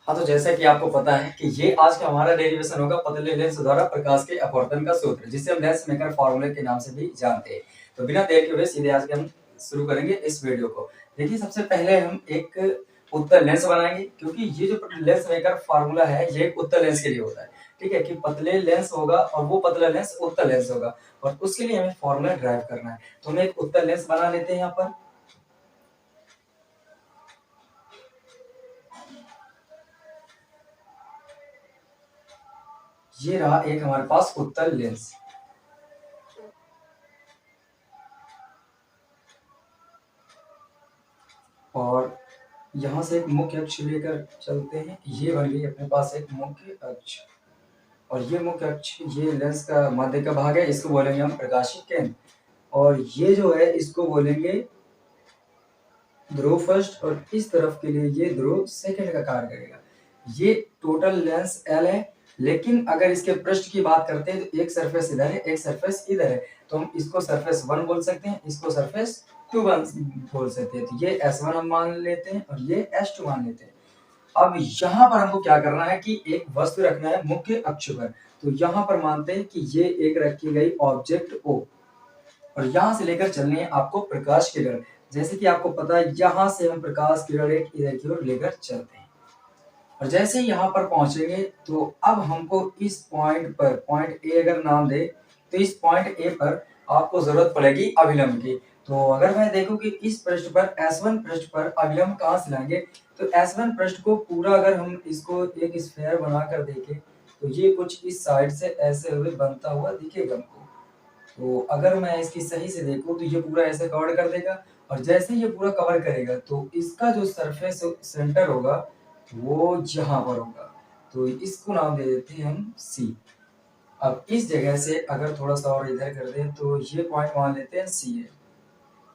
हाँ, तो जैसा कि आपको पता है कि ये आज का हमारा डेरिवेशन होगा पतले लेंस द्वारा प्रकाश के अपवर्तन का सूत्र, जिसे हम लेंस मेकर फार्मूले के नाम से भी जानते हैं। तो बिना देर के हुए सीधे आज के हम शुरू करेंगे इस वीडियो को। देखिए, सबसे पहले हम एक उत्तल लेंस बनाएंगे, क्योंकि ये जो लेंस मेकर फार्मूला है ये एक उत्तल लेंस के लिए होता है। ठीक है कि पतले लेंस होगा और वो पतला लेंस उत्तल लेंस होगा, और उसके लिए हमें फार्मूला ड्राइव करना है। तो हम एक उत्तल लेंस बना लेते हैं यहाँ पर। ये रहा एक हमारे पास उत्तल लेंस। और यहाँ से एक मुख्य अक्ष लेकर चलते हैं। ये बन गई अपने पास एक मुख्य अक्ष, और ये मुख्य अक्ष ये लेंस का मध्य का भाग है, इसको बोलेंगे हम प्रकाशिक केंद्र। और ये जो है इसको बोलेंगे ध्रुव फर्स्ट, और इस तरफ के लिए ये ध्रुव सेकंड का कार्य करेगा। ये टोटल लेंस एल है, लेकिन अगर इसके पृष्ठ की बात करते हैं तो एक सरफेस इधर है, एक सरफेस इधर है, तो हम इसको सरफेस 1 बोल सकते हैं, इसको सरफेस 2 बोल सकते हैं। तो ये S1 हम मान लेते हैं और ये S2 मान लेते हैं। अब यहाँ पर हमको क्या करना है कि एक वस्तु रखना है मुख्य अक्ष पर। तो यहाँ पर मानते हैं कि ये एक रखी गई ऑब्जेक्ट O, और यहाँ से लेकर चलनी है आपको प्रकाश किरण। जैसे कि आपको पता है यहाँ से हम प्रकाश किरण एक इधर की ओर लेकर चलते हैं, और जैसे ही यहाँ पर पहुंचेंगे तो अब हमको इस पॉइंट पर, पॉइंट ए अगर नाम दे, तो इस पॉइंट ए पर आपको जरूरत पड़ेगी अभिलंब की। तो अगर मैं देखूं कि इस पृष्ठ पर S1 पृष्ठ पर अभिलंब कहाँ से लाएंगे, तो S1 पृष्ठ को पूरा अगर हम इसको एक स्फीयर बनाकर देखें तो ये कुछ इस साइड से ऐसे हुए बनता हुआ दिखेगा हमको। तो अगर मैं इसकी सही से देखूं तो ये पूरा ऐसे कवर कर देगा, और जैसे ये पूरा कवर करेगा तो इसका जो सरफेस सेंटर होगा वो यहाँ पर होगा। तो इसको नाम दे देते हैं हम C। अब इस जगह से अगर थोड़ा सा और इधर कर दें तो ये पॉइंट मान लेते हैं C है।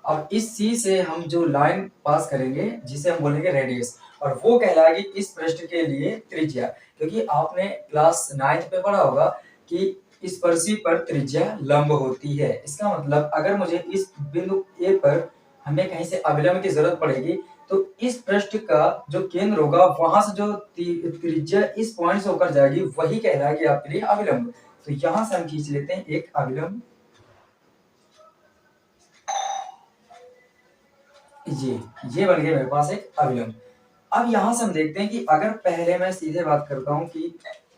अब इस C से हम जो लाइन पास करेंगे जिसे हम बोलेंगे रेडियस, और वो कहलाएगी इस पृष्ठ के लिए त्रिज्या। क्योंकि आपने क्लास 9th पे पढ़ा होगा कि स्पर्शी पर त्रिज्या लंब होती है। इसका मतलब अगर मुझे इस बिंदु A पर हमें कहीं से अभिलंब की जरूरत पड़ेगी, तो इस पृष्ठ का जो केंद्र होगा वहां से जो त्रिज्या इस पॉइंट से होकर जाएगी वही कहलाएगी आपके लिए अभिलंब। तो यहां से हम खींच लेते हैं एक अभिलंब, ये बन गया मेरे पास एक अभिलंब। अब यहां से हम देखते हैं कि अगर पहले मैं सीधे बात करता हूं कि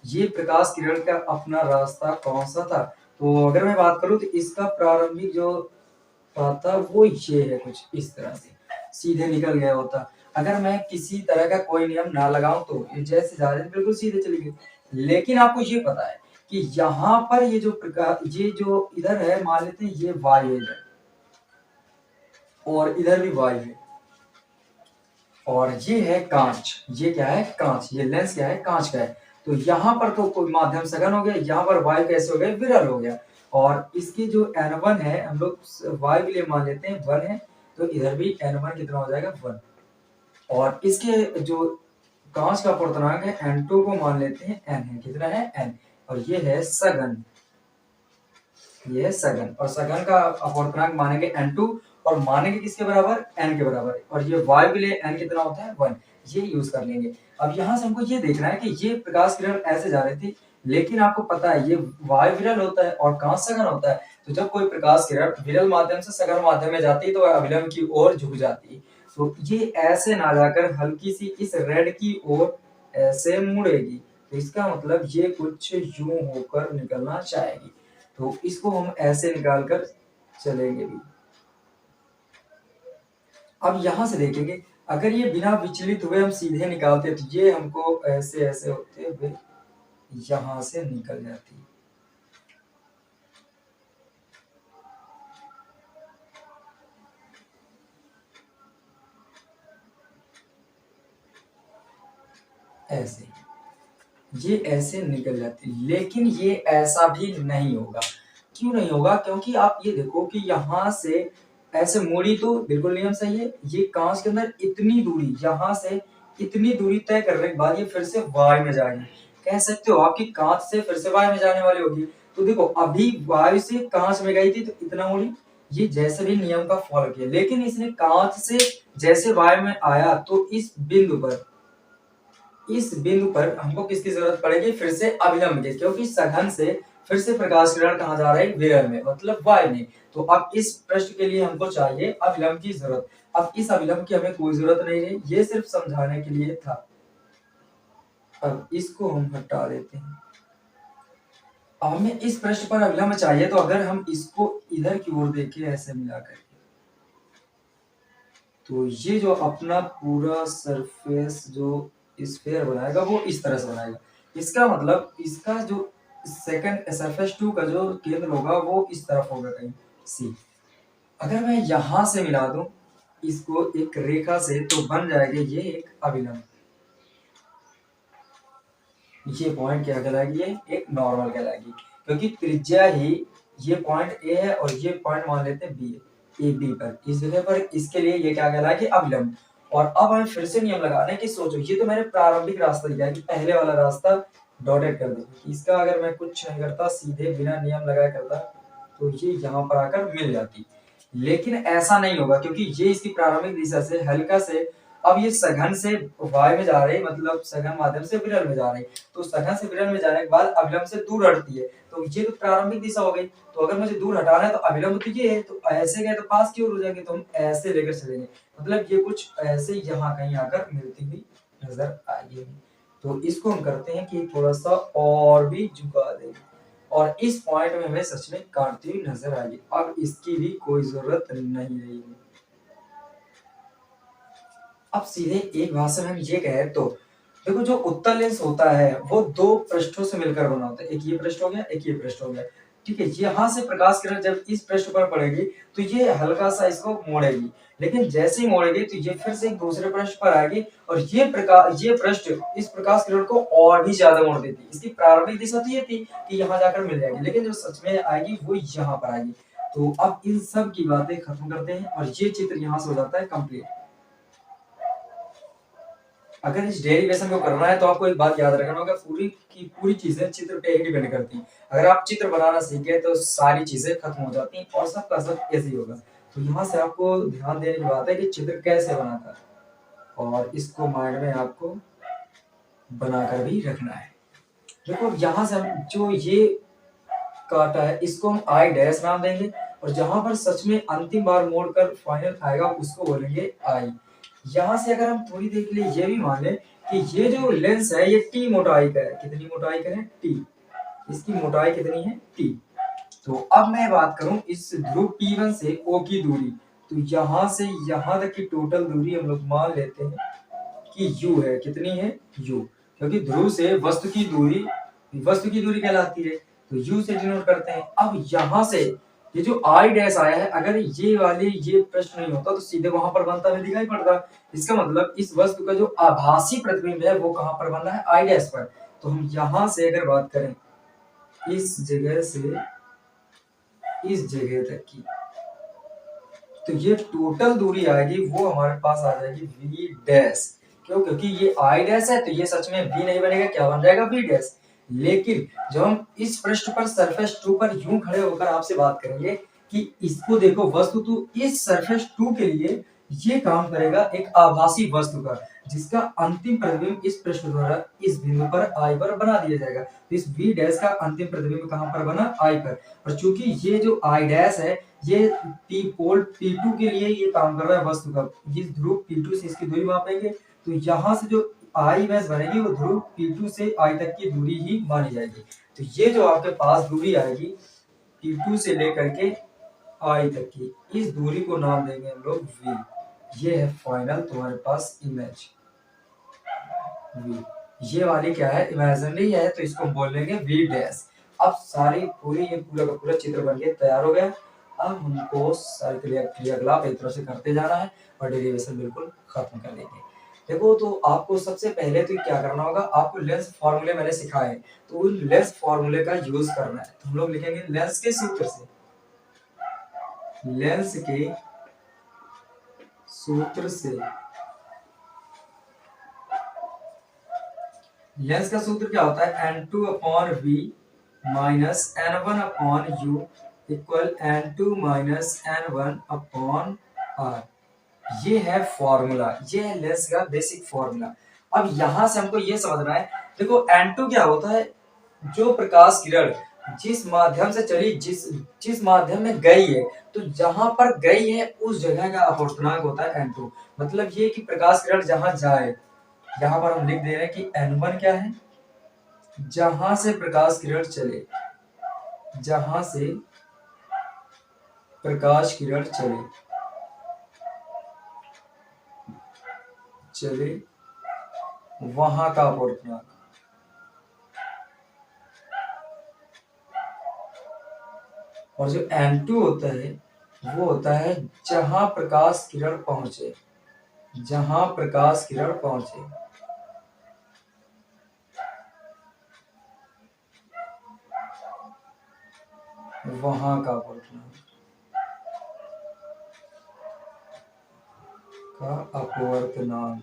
ये प्रकाश किरण का अपना रास्ता कौन सा था, तो अगर मैं बात करूं तो इसका प्रारंभिक जो था वो ये है, कुछ इस तरह से सीधे निकल गया होता। अगर मैं किसी तरह का कोई नियम ना लगाऊं तो ये जैसे जा रहे बिल्कुल सीधे चली गई। लेकिन आपको ये पता है कि यहाँ पर ये जो प्रकाश, ये जो इधर है मान लेते हैं ये वायु है इधर, और इधर भी वायु है, और ये है कांच। ये क्या है? कांच। ये लेंस क्या है? कांच का है। तो यहाँ पर तो कोई माध्यम सघन हो गया, यहाँ पर वायु कैसे हो गया? विरल हो गया। और इसकी जो N1 है हम लोग वायु के लिए मान लेते हैं 1 है, तो इधर भी N1 कितना हो जाएगा? 1। और इसके जो कांच का अपवर्तनांक है N2 को मान लेते हैं N है। कितना है? N। और ये है सघन, ये है सघन, और सघन का अपवर्तनांक मानेंगे N2, और मानेंगे किसके बराबर? N के बराबर। और ये वायु के लिए N कितना होता है? 1। ये यूज कर लेंगे। अब यहाँ से हमको ये देखना है कि ये प्रकाश किरण ऐसे जा रही थी, लेकिन आपको पता है ये वायु विरल होता है और कांच सघन होता है। तो जब कोई प्रकाश किरण विरल माध्यम से सघन माध्यम में जाती है तो वह अभिलंब की ओर झुक जाती है। तो ये ऐसे ना जाकर हल्की सी इस रेड की ओर ऐसे मुड़ेगी, तो इसका मतलब ये कुछ यूं होकर निकलना चाहेगी। तो इसको हम ऐसे निकाल कर चलेंगे भी। अब यहां से देखेंगे अगर ये बिना विचलित हुए हम सीधे निकालते तो ये हमको ऐसे ऐसे होते हुए यहां से निकल जाती। ऐसे ये ऐसे निकल जाती, लेकिन ये ऐसा भी नहीं होगा। क्यों नहीं होगा? क्योंकि आप ये देखो कि यहां से ऐसे मोड़ी तो बिल्कुल नियम सही है। ये कांच के अंदर इतनी दूरी, यहां से इतनी दूरी तय करने के बाद ये फिर से वायु में जाएगी। कह सकते हो आपकी कांच से फिर से वायु में जाने वाली होगी। तो देखो अभी वायु से कांच में गई थी तो इतना मोड़ी, ये जैसे भी नियम का फॉलो किया, लेकिन इसने कांच से जैसे वायु में आया तो इस बिंदु पर इस बिंदु पर हमको किसकी जरूरत पड़ेगी, फिर से अभिलंब की, क्योंकि सघन से फिर से प्रकाश किरण कहाँ जा रहा है, विरल में, मतलब वाय में। तो अब इस पृष्ठ के लिए हमको चाहिए अभिलंब की जरूरत। अब इस अभिलंब की हमें कोई जरूरत नहीं है, ये सिर्फ समझाने के लिए था। अब इसको हम हटा देते हैं। हमें इस पृष्ठ पर अभिलंब चाहिए, तो अगर हम इसको इधर की ओर देखें ऐसे मिलाकर, तो ये जो अपना पूरा सरफेस जो स्फीयर बनाएगा वो इस तरह से बनाएगा। इसका मतलब इसका जो सेकंड सरफेस 2 का जो केंद्र होगा वो इस तरफ होगा कहीं सी। अगर मैं यहां से मिला दूं इसको एक रेखा से, तो बन जाएगा ये एक अभिलंब। ये पॉइंट क्या कहलाएगी, ये एक नॉर्मल कहलाएगी, क्योंकि त्रिज्या ही ये पॉइंट ए है और ये पॉइंट मान लेते हैं बी है, ए बी पर, इस जगह पर इसके लिए ये क्या कहलाएगी, अभिलंब। और अब हमें फिर से नियम लगाने की, सोचो ये तो मैंने प्रारंभिक रास्ता दिया है कि पहले वाला रास्ता डॉटेड कर दो, इसका अगर मैं कुछ नहीं करता सीधे बिना नियम लगाए करता तो ये यहाँ पर आकर मिल जाती, लेकिन ऐसा नहीं होगा क्योंकि ये इसकी प्रारंभिक दिशा से हल्का से, अब ये सघन से वाय में जा रही है, मतलब सघन माध्यम से विरल में जा रही है, तो सघन से विरल में जाने के बाद अभिलंब से दूर हटती है, तो ये तो प्रारंभिक दिशा हो गई। तो अगर मुझे दूर हटाना है तो अभिलंब तो ये है, तो ऐसे गए तो पास की ओर हो जाएंगे, तो हम ऐसे लेकर चलेंगे, मतलब ये कुछ ऐसे यहाँ कहीं आकर मिलती हुई नजर आएगी। तो इसको हम करते हैं कि थोड़ा सा और भी झुका देंगे, और इस पॉइंट में हमें सच में काटती हुई नजर आएगी। अब इसकी भी कोई जरूरत नहीं रही। अब सीधे एक भाषा में हम ये कहें तो देखो, जो उत्तल लेंस होता है वो दो पृष्ठों से मिलकर बना होता है, एक ये पृष्ठ हो गया, एक ये पृष्ठ हो गया, ठीक है। यहाँ से प्रकाश किरण जब इस पृष्ठ पर पड़ेगी तो ये हल्का सा इसको मोड़ेगी, लेकिन जैसे ही मोड़ेगी तो ये फिर से एक दूसरे पृष्ठ पर आएगी, और ये पृष्ठ इस प्रकाश किरण को और भी ज्यादा मोड़ देती है। इसकी प्रारंभिक दिशा तो ये थी कि यहाँ जाकर मिल जाएगी, लेकिन जो सच में आएगी वो यहाँ पर आएगी। तो अब इन सब की बातें खत्म करते हैं और ये चित्र यहाँ से हो जाता है कंप्लीट। अगर इस डेरिवेशन को करना है तो आपको एक बात याद रखना होगा, पूरी की पूरी चीजें चित्र पे ही डिपेंड करती हैं। अगर आप चित्र बनाना सीख गए तो सारी चीजें खत्म हो जाती हैं, और सबका सब ऐसे ही होगा। तो यहाँ से आपको ध्यान देने की बात है कि चित्र कैसे बनाता है, और इसको माइंड में आपको बनाकर भी रखना है। देखो यहाँ से हम जो ये काटा है इसको हम आई डैश नाम देंगे, और जहां पर सच में अंतिम बार मोड़कर फाइनल आएगा उसको बोलेंगे आई। यहाँ से अगर हम थोड़ी देर के लिए ये भी मान लें कि ये जो लेंस है ये टी मोटाई का है, कितनी मोटाई का है, टी, इसकी मोटाई कितनी है, टी। तो अब मैं बात करूं इस ध्रुव P1 से O की दूरी, तो यहां से यहां तक की टोटल दूरी हम लोग मान लेते हैं कि U है, कितनी है, U, क्योंकि ध्रुव से वस्तु की दूरी कहलाती है, तो U से डिनोट करते हैं। अब यहां से ये जो आई डैश आया है, अगर ये प्रश्न नहीं होता तो सीधे वहां पर बनता हुआ दिखाई पड़ता। इसका मतलब इस वस्तु का जो आभासी प्रतिबिंब है वो कहां पर बन रहा है, आई डैश पर। तो हम यहां से अगर बात करें इस जगह से इस जगह तक की, तो ये टोटल दूरी आएगी वो हमारे पास आ जाएगी वी डैश। क्यों, क्योंकि ये आई डैश है तो ये सच में वी नहीं बनेगा, क्या बन जाएगा, वी डैश। लेकिन जब हम इस पृष्ठ पर सरफेस 2 पर यूं खड़े होकर आपसे बात करेंगे कि इसको देखो, वस्तु तो इस सरफेस 2 के लिए ये काम करेगा एक आभासी वस्तु का, जिसका अंतिम प्रतिबिंब इस पृष्ठ द्वारा इस बिंदु पर आई पर बना दिया जाएगा। तो इस वी डैश का अंतिम प्रतिबिंब कहां पर बना, आई पर। और चूंकि ये जो आई डैश है ये पोल P2 के लिए ये काम कर रहा है वस्तु का, इस ध्रुव P2 से इसकी दूरी मापेंगे, तो यहाँ से जो आई इमेज बनेगी वो ध्रुव P2 से आई तक की दूरी ही मानी जाएगी। तो ये जो आपके पास दूरी आएगी P2 से लेकर के आई तक की, इस दूरी को नाम देंगे हम लोग V। ये है फाइनल तुम्हारे पास इमेज V। ये वाली क्या है, इमेजिनरी है, तो इसको बोल लेंगे V डैश। अब सारी पूरी ये पूरा का पूरा चित्र बन के तैयार हो गया। अब हमको सारे क्रियाकलाप एक तरह से करते जाना है और डेरिवेशन बिल्कुल खत्म कर देंगे। देखो, तो आपको सबसे पहले तो क्या करना होगा, आपको लेंस फॉर्मूले मैंने सिखाए, तो उन लेंस फॉर्मूले का यूज करना है। तो हम लोग लिखेंगे लेंस के सूत्र से, लेंस के सूत्र से। लेंस का सूत्र क्या होता है, n2/v minus n1/u equal n2 minus n1/r। ये है फॉर्मूला, ये है लेंस का बेसिक फॉर्मूला। अब यहां से हमको ये समझना है, देखो N2 क्या होता है, जो प्रकाश किरण जिस माध्यम से चली, जिस माध्यम में गई है, तो जहां पर गई है उस जगह का अपूर्णांक होता है N2। मतलब ये कि प्रकाश किरण जहां जाए, यहां पर हम लिख दे रहे हैं कि N1 क्या है, जहां से प्रकाश किरण चले, जहां से प्रकाश किरण चले वहां का अपूर्णांक। और जो N2 होता है वो होता है जहां प्रकाश किरण पहुंचे, जहां प्रकाश किरण पहुंचे, वहां का अपूर्णांक, का अपवर्तनांक।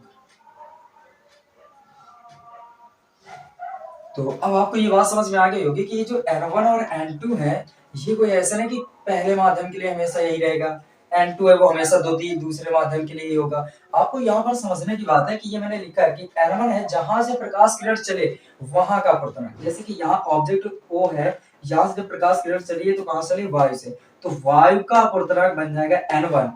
तो अब आपको ये बात समझ में आ गई होगी कि ये जो N1 और N2 है, ये कोई ऐसा नहीं कि पहले माध्यम के लिए हमेशा यही रहेगा, N2 है वो हमेशा दूसरे माध्यम के लिए ही होगा। आपको यहाँ पर समझने की बात है कि ये मैंने लिखा है कि N1 है जहां से प्रकाश किरण चले वहां का अपूर्णांक। जैसे कि यहाँ ऑब्जेक्ट O है, यहाँ से जब प्रकाश किरण चली है तो कहां चली, वायु से, तो वायु का अपूर्णांक बन जाएगा N1।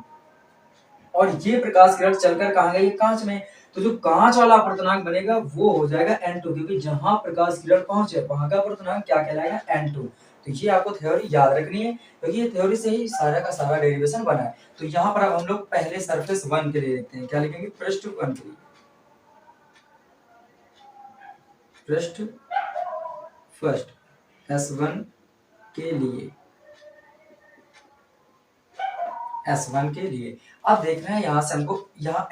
और ये प्रकाश किरण चलकर कहां गई, कांच में, तो जो कांच वाला अपूर्णांक बनेगा वो हो जाएगा N2, क्योंकि जहां प्रकाश किरण पहुंचे वहां का अपूर्णांक क्या कहलाएगा, N2। तो ये आपको थ्योरी याद रखनी है, क्योंकि ये थ्योरी से ही सारा का सारा डेरिवेशन बना है। तो यहाँ पर अब हम लोग पहले सरफेस 1 के लिए लिखते हैं, क्या लिखेंगे, पृष्ठ 1 के लिए, पृष्ठ फर्स्ट S1 के लिए, S1 के लिए। अब देखना है यहाँ से हमको, यहाँ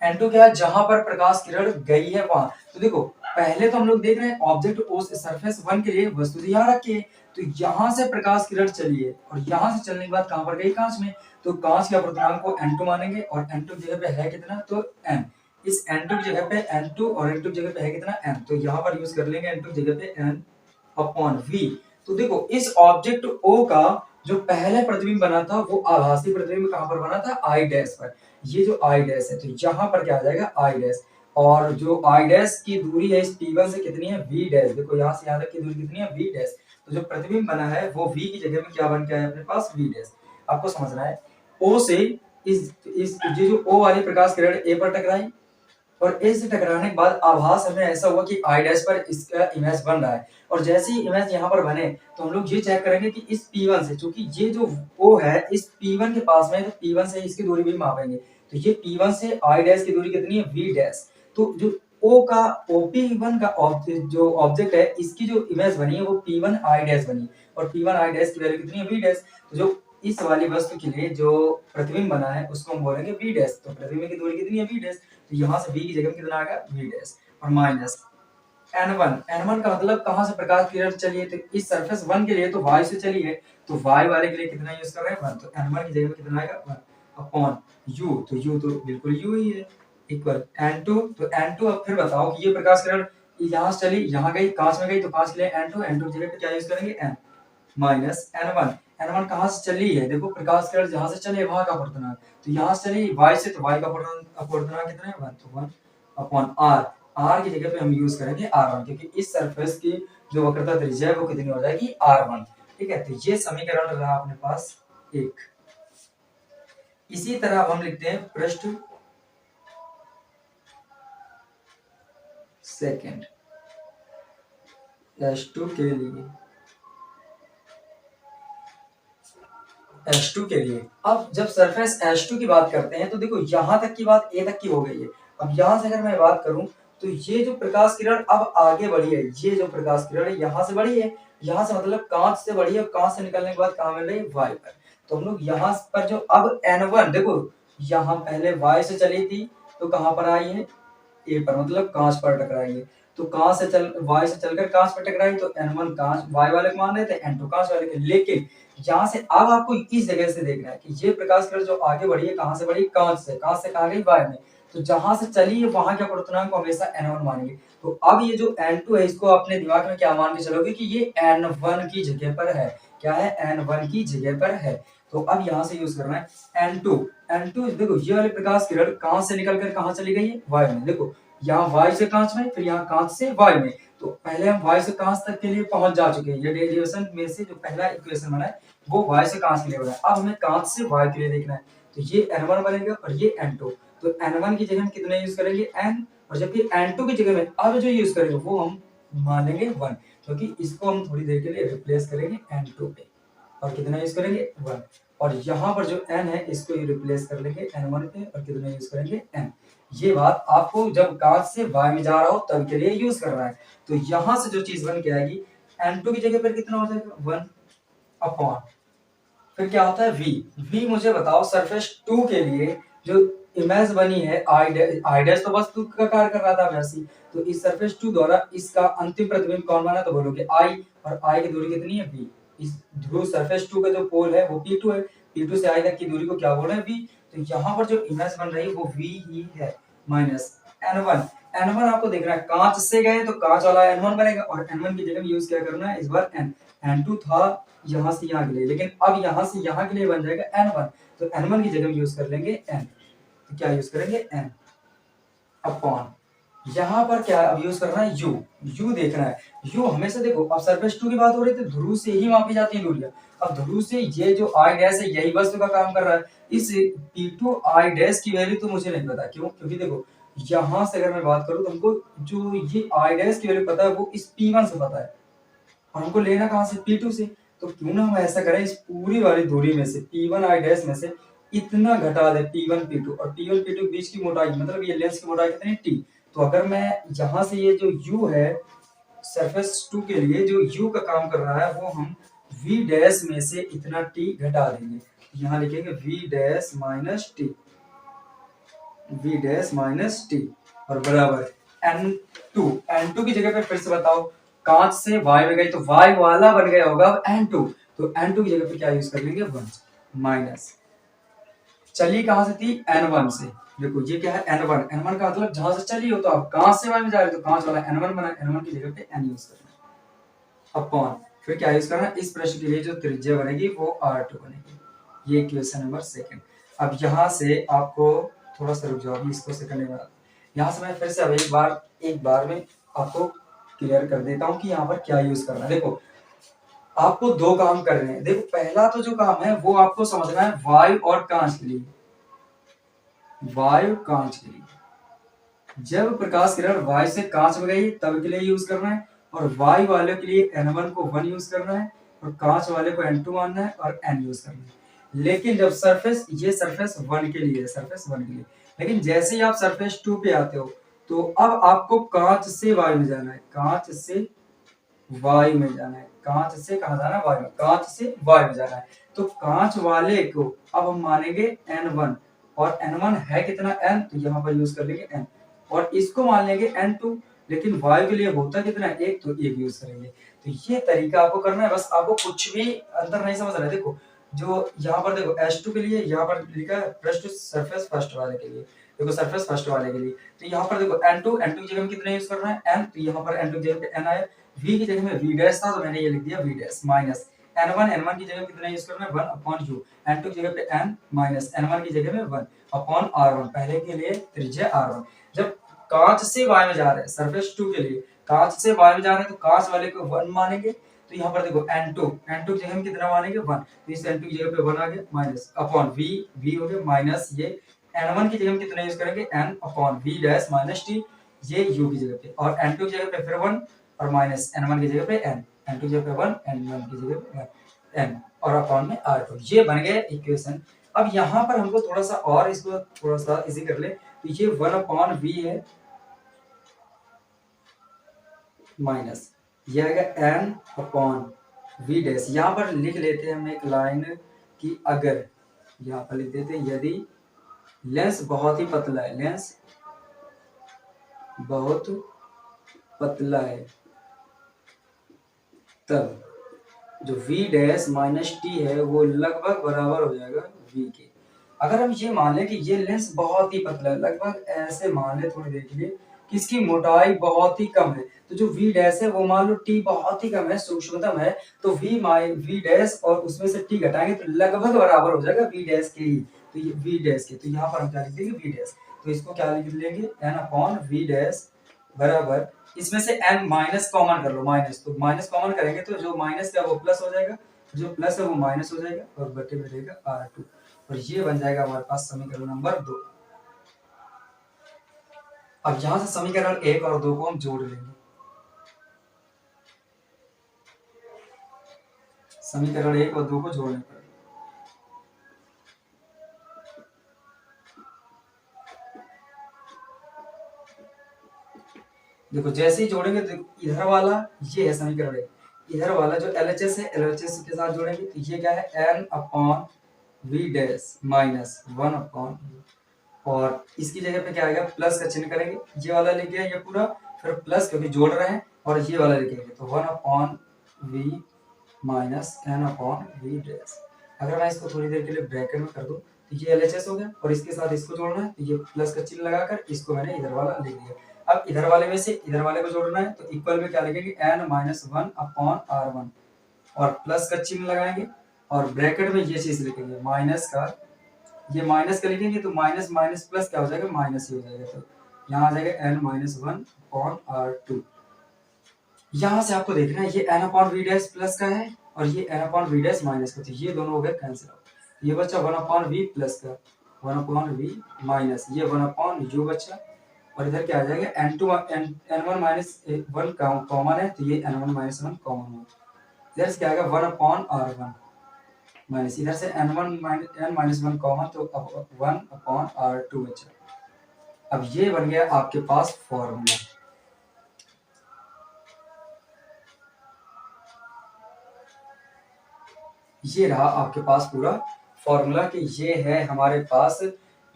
N2 क्या है, जहां पर प्रकाश किरण गई है वहां। तो देखो पहले तो हम लोग देख रहे हैं ऑब्जेक्ट उस सरफेस 1 के लिए वस्तु यहाँ रखिए, तो यहाँ से प्रकाश किरण चली है और यहाँ से चलने के बाद कहां पर गई, कांच में, तो कांच के अपूर्णांक को N2 मानेंगे, और N2 की जगह पे है कितना, तो N। इस N2 की जगह पे N2 और N2 की जगह पे है कितना, N, तो यहाँ पर यूज कर लेंगे N2 की जगह पे N अपॉन V। तो देखो इस ऑब्जेक्ट O का जो पहले प्रतिबिंब बना था वो आभासी प्रतिबिंब कहां पर बना था, I डैश पर। ये जो I डैश है तो यहाँ पर क्या आ जाएगा, I डैश, और जो I डैश की दूरी है इस P1 से कितनी है, V डैश। देखो यहाँ से यहाँ तक की दूरी कितनी है, V डैश। तो जो प्रतिबिंब बना है वो V की जगह में क्या बन के आया अपने पास, V डैश। आपको समझना है O से इस ये जो O वाली प्रकाश किरण A पर टकराई, और ए से टकराने के बाद आभास हमें ऐसा हुआ कि आई डैश पर इसका इमेज बन रहा है, और जैसे ही इमेज यहाँ पर बने तो हम लोग ये चेक करेंगे कि इस P1 से, चूंकि ये जो O है इस P1 के पास में, तो P1 से इसकी दूरी भी मापेंगे, तो ये P1 से आई डैश की दूरी कितनी है, V डैश। तो जो O का OP1 का जो ऑब्जेक्ट है इसकी जो इमेज बनी है वो P1 आई डैश बनी, और P1 आई डैश की वैल्यू कितनी है, V डैश। तो जो इस वाली वस्तु के लिए जो प्रतिबिंब बना है उसको हम बोलेंगे V डैश। तो प्रतिबिंब की दूरी कितनी है, V डैश, तो यहाँ से V की जगह में कितना आ गया, V डैश, और माइनस N1 का मतलब कहां से प्रकाश किरण चली है, तो इस सरफेस 1 के लिए तो y से चली है, तो y वाले के लिए कितना यूज कर रहे हैं, 1, तो N1 की जगह में कितना आएगा, 1 अपॉन U, तो U तो बिल्कुल U ही है, इक्वल N2। तो N2 अब फिर बताओ कि ये प्रकाश किरण यहाँ से चली, यहाँ गई, कांच में गई, तो कांच के लिए N2 की जगह पे क्या यूज करेंगे, N माइनस N1 कहां से चली है, देखो प्रकाश किरण जहां से चले वहां का अपूर्णांक, तो यहाँ से चली y से, तो y का अपूर्णांक कितना है, 1, तो 1 अपॉन R की जगह पे हम यूज करेंगे R1, क्योंकि इस सरफेस की जो वक्रता त्रिज्या है वो कितनी हो जाएगी, R1। ठीक है, तो ये समीकरण रहा अपने पास 1। इसी तरह हम लिखते हैं पृष्ठ सेकंड S2 के लिए, H2 के लिए। अब जब सरफेस H2 की बात करते हैं तो देखो यहां तक की बात A तक की हो गई है। अब यहां से अगर मैं बात करूं तो ये जो प्रकाश किरण अब आगे बढ़ी है, ये जो प्रकाश किरण है यहां से बढ़ी है, यहां से मतलब कांच से बढ़ी है, और कांच से निकलने के बाद कहां मिल रही है, Y पर। तो हम लोग यहां पर जो अब N1 देखो, यहां पहले Y से चली थी तो कहां पर आई है, A पर, मतलब कांच पर टकराएंगे, तो कांच से चल Y से चलकर कांच पर टकराई, तो N1 कांच Y वाले को मान रहे थे, N2 कांच वाले के। लेकिन यहाँ से अब आपको इस जगह से देखना है कि ये प्रकाश किरण जो आगे बढ़ी है कहां से बढ़ी, कांच से कहां गई, Y में, तो जहां से चली है वहां के अपूर्णांक को हमेशा N1 मानेंगे। तो अब ये जो N2 है इसको अपने दिमाग में क्या मान के चलोगे कि ये N1 की जगह पर है, क्या है, N1 की जगह पर है। तो अब यहां से यूज करना है N2 देखो ये वाली प्रकाश किरण कहां से निकलकर कहां चली गई है, Y में, देखो यहाँ y से कांच में, फिर यहाँ कांच से y में। तो पहले हम y से कांच तक के लिए पहुंच जा चुके हैं। ये डेरिवेशन में से जो पहला इक्वेशन बना है वो y से कांच के लिए बना है। अब हमें कांच से y के लिए देखना है। तो ये n1 बनेगा और ये n2। तो n1 की जगह हम कितना यूज करेंगे n, और जबकि n2 की जगह में अब जो यूज करेंगे वो हम मान लेंगे 1, क्योंकि इसको हम थोड़ी देर के लिए रिप्लेस करेंगे n2 पे। और कितना यूज करेंगे 1। और यहाँ पर जो n है इसको रिप्लेस कर लेंगे n1 पे और कितना यूज करेंगे n। ये बात आपको जब कांच से y में जा रहा हो तब के लिए यूज करना है। तो यहाँ से जो चीज बन के आएगी n2 की जगह पर कितना हो जाएगा 1 अपॉन, फिर क्या होता है v मुझे बताओ सरफेस 2 के लिए जो इमेज बनी है i डैश तो वस्तु का कार्य कर रहा था वैसे, तो इस सरफेस 2 द्वारा इसका अंतिम प्रतिबिंब कौन बना, तो बोलोगे i, और i की दूरी कितनी है v। इस ध्रुव सरफेस 2 का जो पोल है वो p2 है, p2 से i तक की दूरी को क्या बोल रहे हैं v। तो यहाँ पर जो इमेज बन रही है वो v ही है माइनस n1 आपको देख रहा है कांच से गए तो कांच वाला n1 बनेगा, और n1 की जगह यूज क्या करना है इस बार n। n2 था यहाँ से यहाँ के लिए, लेकिन अब यहाँ से यहाँ के लिए बन जाएगा n1, तो n1 की जगह यूज कर लेंगे n। तो क्या यूज करेंगे n अपॉन, यहाँ पर क्या अब यूज करना है u देखना है। u हमेशा देखो अब सरफेस 2 की बात हो रही थी, ध्रुव से ही मापी जाती है दूरियां। अब ध्रुव से ये जो i डैश है यही वस्तु का काम कर रहा है। इस p2 i डैश की वैल्यू तो मुझे नहीं पता, क्यों, क्योंकि देखो यहाँ से अगर मैं बात करूं तो हमको जो ये i डैश की वैल्यू पता है वो इस p1 से पता है, और हमको लेना कहां से p2 से। तो क्यों ना हम ऐसा करें इस पूरी वाली दूरी में से p1 i डैश में से इतना घटा दे p1 p2, और p1 p2 के बीच की मोटाई मतलब ये लेंस की मोटाई कितनी t। तो अगर मैं यहाँ से ये जो u है सरफेस 2 के लिए जो u का काम कर रहा है वो हम v डैश में से इतना t घटा देंगे। यहाँ लिखेंगे v dash minus t, v dash minus t, और बराबर n2 की जगह पे फिर से बताओ कांच से y में गई तो y वाला बन गया होगा n2, तो n2 की जगह पे क्या यूज कर लेंगे 1 माइनस, चली कहां से थी n1 से। देखो ये क्या है n1 का मतलब जहां से चली हो तो आप कांच से y में जा रहे तो कांच वाला n1 बना, n1 की जगह पे n यूज करना अपॉन, फिर क्या यूज करना इस प्रश्न के लिए जो त्रिज्या बनेगी वो r2 बनेगी। ये क्वेश्चन नंबर 2। अब यहां से आपको थोड़ा सा रुक जाओ, अभी इसको सेकंड में यहाँ से मैं फिर से अब एक बार में आपको क्लियर कर देता हूँ कि यहाँ पर क्या यूज करना है। देखो आपको दो काम कर रहे हैं। देखो पहला तो जो काम है वो आपको समझना है वायु और कांच के लिए। वायु कांच के लिए जब प्रकाश किरण वायु से कांच में गई तब के लिए यूज करना है, और वायु वाले के लिए n1 को 1 यूज करना है, और कांच वाले को n2 मानना है और n यूज करना है। लेकिन जब सरफेस ये सरफेस 1 के लिए है, सरफेस 1 के लिए, लेकिन जैसे ही आप सरफेस 2 पे आते हो तो अब आपको कांच से वायु में जाना है, कांच से वायु में जाना है, कांच से कहां जाना है वायु में, कांच से वायु में जाना है। तो कांच वाले को अब हम मानेंगे n1, और n1 है कितना n, तो यहाँ पर यूज कर लेंगे n, और इसको मान लेंगे n2, लेकिन वायु के लिए होता कितना है 1, तो 1 यूज करेंगे। तो ये तरीका आपको करना है, बस आपको कुछ भी अंतर नहीं समझ रहा है। देखो जो यहाँ पर देखो H2 के लिए यहाँ पर लिखा है पृष्ठ सरफेस फर्स्ट वाले के लिए, देखो सरफेस फर्स्ट वाले के लिए, तो यहाँ पर देखो n2 की जगह में कितना यूज करना है n, तो यहाँ पर n2 की जगह पे n आया, v की जगह में v डैश था तो मैंने ये लिख दिया v डैश माइनस n1 की जगह में कितना यूज करना है 1 अपॉन u, n2 की जगह पे n माइनस n1 की जगह में 1 अपॉन r1, पहले के लिए त्रिज्या r1। जब कांच से y में जा रहे हैं सरफेस 2 के लिए कांच से y में जा रहे हैं तो कांच वाले को 1 मानेंगे, तो यहाँ पर देखो n2 की जगह में कितना मानेंगे 1, तो इस n2 की जगह पे 1 आ गया माइनस अपॉन v हो गया माइनस ये n1 की जगह में कितना यूज करेंगे n upon v dash minus t, ये u की जगह पे, और n2 की जगह पे फिर 1 और माइनस n1 की जगह पे n, n2 की जगह पे 1 n1 की जगह पे n, और अपॉन में r2। ये बन गया इक्वेशन। अब यहाँ पर हमको थोड़ा सा और इसको थोड़ा सा इजी कर ले, तो ये 1 अपॉन v है माइनस ये आएगा n अपॉन v डैश। यहाँ पर लिख लेते हैं हम एक लाइन कि अगर, यहाँ पर लिख देते हैं यदि लेंस बहुत ही पतला है, लेंस बहुत पतला है तब जो v डैश माइनस टी है वो लगभग बराबर हो जाएगा v के। अगर हम ये मान लें कि ये लेंस बहुत ही पतला है, लगभग ऐसे मान ले थोड़ी देर के लिए कि इसकी मोटाई बहुत ही कम है, तो जो v डैश है वो मान लो t बहुत ही कम है, सूक्ष्मतम है, तो v डैश और उसमें से t घटाएंगे तो लगभग बराबर हो जाएगा v डैश के ही, तो ये v डैश के, तो यहाँ पर हम क्या लिख देंगे v डैश। तो इसको क्या लिख लेंगे, n अपॉन वी डैश बराबर, इसमें से n माइनस कॉमन कर लो, माइनस, तो माइनस कॉमन करेंगे तो जो माइनस का वो प्लस हो जाएगा, जो प्लस है वो माइनस हो जाएगा और बटे में रहेगा R2, और ये बन जाएगा हमारे पास समीकरण नंबर 2। अब यहां से समीकरण 1 और 2 को हम जोड़ लेंगे। समीकरण 1 और 2 को जोड़ने पर देखो जैसे ही जोड़ेंगे तो इधर वाला ये है समीकरण 1, इधर वाला जो LHS है LHS के साथ जोड़ेंगे तो ये क्या है, n upon v dash minus 1 upon, और इसकी जगह पे क्या आएगा, प्लस का चिन्ह करेंगे, ये वाला लेके आएंगे पूरा, फिर प्लस क्योंकि जोड़ रहे हैं, और ये वाला लेके आएंगे तो 1 upon v minus n upon v dash. अगर मैं इसको थोड़ी देर के लिए ब्रैकेट में कर दूं तो ये LHS हो गया, और इसके साथ इसको जोड़ना है तो ये प्लस का चिन्ह लगाकर इसको मैंने इधर वाला लिख दिया। अब इधर वाले में से इधर वाले को जोड़ना है तो इक्वल में क्या लिखेंगे, n माइनस 1 अपॉन R1, और प्लस का चिन्ह लगाएंगे और ब्रैकेट में ये चीज लिखेंगे माइनस का, ये माइनस का लिखेंगे तो माइनस माइनस प्लस क्या हो जाएगा, माइनस ही हो जाएगा, तो यहाँ आ जाएगा n माइनस 1 अपॉन R2। यहाँ से आपको देखना है ये n upon v dash plus का है और ये n upon v dash minus का, तो ये दोनों हो गए कैंसिल आउट, ये बच्चा 1 अपॉन वी प्लस का, 1 अपॉन वी माइनस ये 1 अपॉन यू बच्चा, और इधर क्या आ जाएगा n1 माइनस 1 कॉमन है तो ये n1 माइनस 1 कॉमन हो, इधर से क्या आएगा 1 अपॉन R1 माइनस, इधर से n1 माइनस 1 कॉमन तो अब 1 अपॉन R2 बचा। अब ये बन गया आपके पास फॉर्मूला। ये रहा आपके पास पूरा फॉर्मूला कि ये है हमारे पास,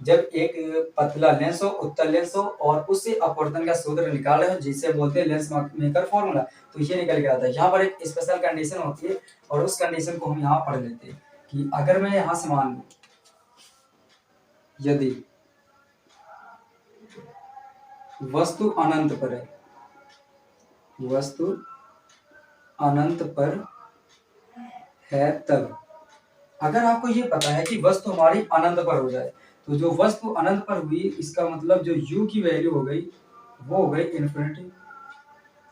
जब एक पतला लेंस हो, उत्तल लेंस हो और उससे अपवर्तन का सूत्र निकाल रहे हो जिसे बोलते हैं लेंस मेकर फॉर्मूला, तो ये निकल के आता है। यहाँ पर एक स्पेशल कंडीशन होती है और उस कंडीशन को हम यहाँ पढ़ लेते हैं कि अगर मैं यहाँ से मान लूं यदि वस्तु अनंत पर है, वस्तु अनंत पर है, तब अगर आपको ये पता है कि वस्तु हमारी अनंत पर हो जाए तो जो वस्तु अनंत पर हुई इसका मतलब जो u की वैल्यू हो गई वो हो गई इन्फिनिटी,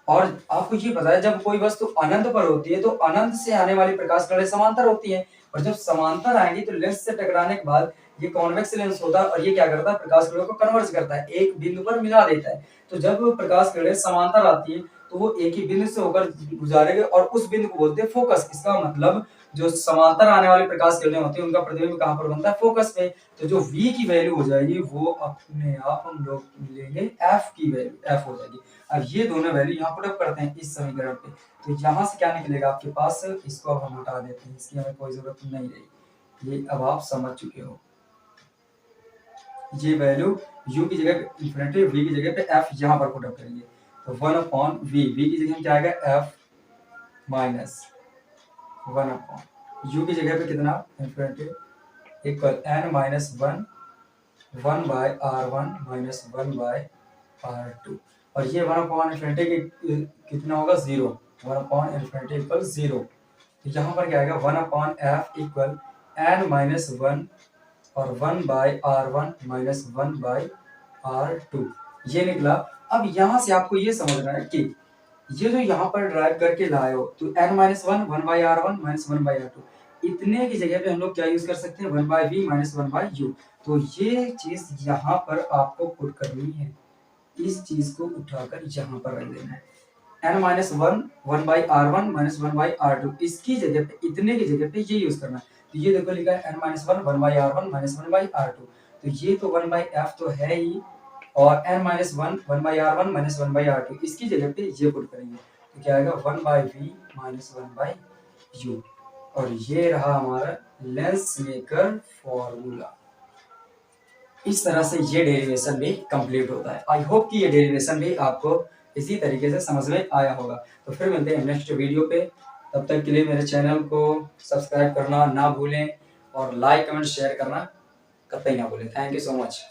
और आपको ये पता है जब कोई वस्तु अनंत पर होती है तो अनंत से आने वाली प्रकाश किरणें समांतर होती हैं, और जब समांतर आएंगी तो लेंस से टकराने के बाद ये कॉन्वेक्स लेंस होता है और ये क्या करता है, प्रकाश किरणों को कन्वर्ज करता है, एक बिंदु पर मिला देता है। तो जब प्रकाश किरणें समांतर आती है तो वो एक ही बिंदु से होकर गुजारेंगे और उस बिंदु को बोलते हैं फोकस। इसका मतलब जो समांतर आने वाली प्रकाश किरणें होती है उनका प्रतिबिंब कहां पर बनता है, फोकस पे। तो जो v की वैल्यू हो जाएगी वो अपने आप हम लोग लेंगे f की वैल्यू, f हो जाएगी। अब ये दोनों वैल्यू यहाँ पुट अप करते हैं इस समीकरण पे, तो यहाँ से क्या निकलेगा आपके पास, इसको अब हम हटा देते हैं, इसकी हमें कोई जरूरत नहीं रही, ये अब आप समझ चुके हो। ये वैल्यू u की जगह पे इन्फिनिटी, v की जगह पे f यहाँ पर पुट अप करेंगे तो 1 अपॉन v, v की जगह क्या आएगा f माइनस 1 अपॉन u की जगह पे कितना infinity equal n minus 1 1 by R1 minus 1 by R2, और ये 1 अपॉन इन्फिनिटी कितना होगा 0, 1 अपॉन इन्फिनिटी इक्वल 0, तो यहाँ पर क्या आएगा 1 upon f equal n minus 1 और 1 by R1 minus 1 by R2, ये निकला। अब यहाँ से आपको ये समझना है कि ये जो यहाँ पर ड्राइव करके लाए हो तो n minus 1 1 by R1 minus 1 by R2, इतने की जगह पे हम लोग क्या यूज कर सकते हैं 1 by v minus 1 by u, तो ये चीज यहाँ पर आपको पुट करनी है, इस चीज को उठाकर यहाँ पर रख देना है, n minus 1 1 by R1 minus 1 by R2, इसकी जगह पे इतने की जगह पे ये यूज करना है। तो ये देखो लिखा है n minus 1 1 by R1 minus 1 by R2, तो ये तो 1 बाई f तो है ही, और n minus 1 1 by R1 minus 1 by R2 इसकी जगह पे ये पुट करेंगे तो क्या आएगा 1 by v minus 1 by u, और ये रहा हमारा लेंस मेकर फॉर्मूला। इस तरह से ये डेरिवेशन भी कंप्लीट होता है। आई होप कि ये डेरिवेशन भी आपको इसी तरीके से समझ में आया होगा। तो फिर मिलते हैं नेक्स्ट वीडियो पे, तब तक के लिए मेरे चैनल को सब्सक्राइब करना ना भूलें और लाइक कमेंट शेयर करना कतई ना भूलें। Thank you so much.